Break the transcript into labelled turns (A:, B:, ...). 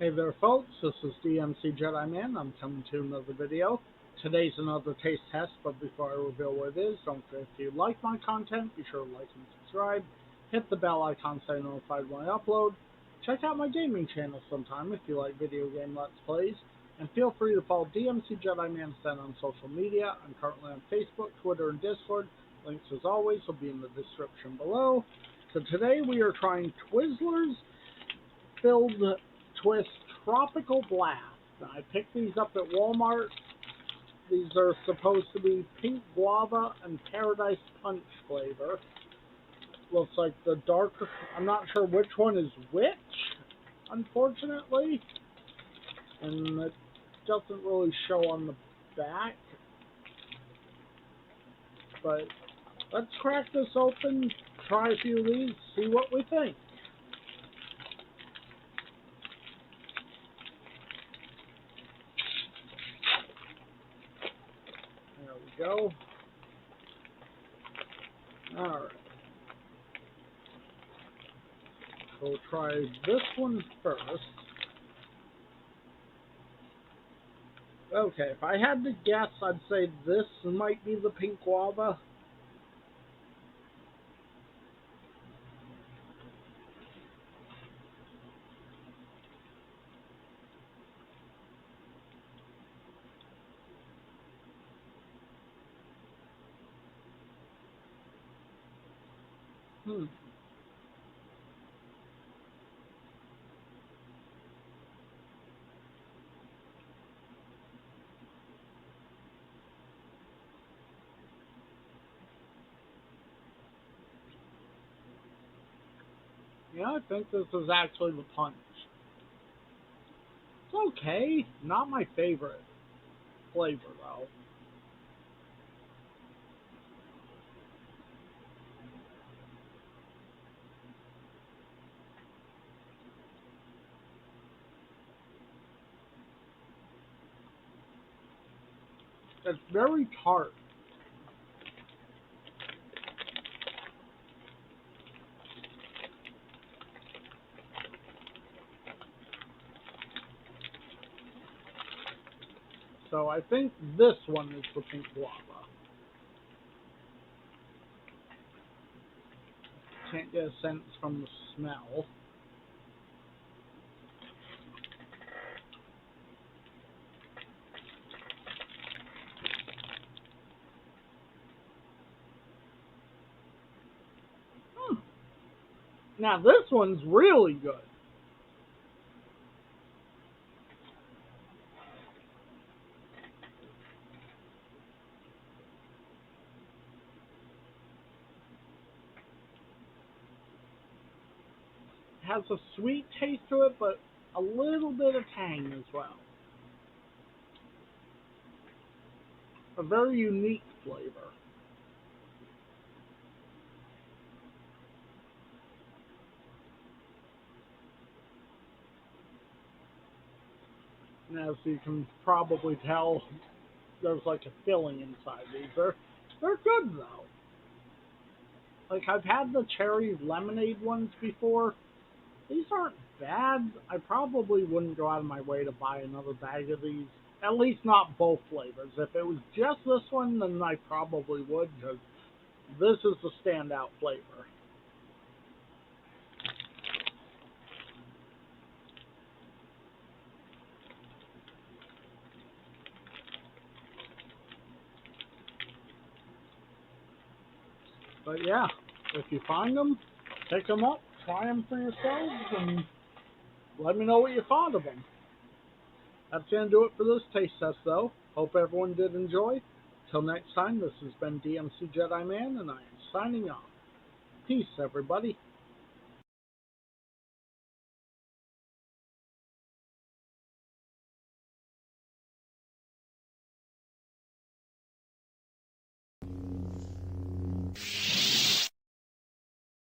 A: Hey there folks, this is DMC Jedi Man. I'm coming to another video. Today's another taste test, but before I reveal what it is, don't forget if you like my content, be sure to like and subscribe. Hit the bell icon so you're notified when I upload. Check out my gaming channel sometime if you like video game Let's Plays. And feel free to follow DMC Jedi Man on social media. I'm currently on Facebook, Twitter, and Discord. Links as always will be in the description below. So today we are trying Twizzlers filled twist Tropical Blast. I picked these up at Walmart. These are supposed to be pink guava and paradise punch flavor. Looks like the darker. I'm not sure which one is which, unfortunately. And it doesn't really show on the back. But let's crack this open, try a few of these, see what we think. There we go. Alright. We'll try this one first. Okay, if I had to guess, I'd say this might be the pink guava. Hmm. Yeah, I think this is actually the punch. It's okay. Not my favorite flavor, though. It's very tart. So I think this one is the pink guava. Can't get a sense from the smell. Hmm. Now this one's really good. It has a sweet taste to it, but a little bit of tang as well. A very unique flavor. And as you can probably tell, there's like a filling inside these. They're good though. Like I've had the cherry lemonade ones before. These aren't bad. I probably wouldn't go out of my way to buy another bag of these. At least not both flavors. If it was just this one, then I probably would, because this is the standout flavor. But yeah, if you find them, pick them up, try them for yourselves, and let me know what you thought of them. That's going to do it for this taste test, though. Hope everyone did enjoy. Till next time, this has been DMC Jedi Man, and I am signing off. Peace, everybody.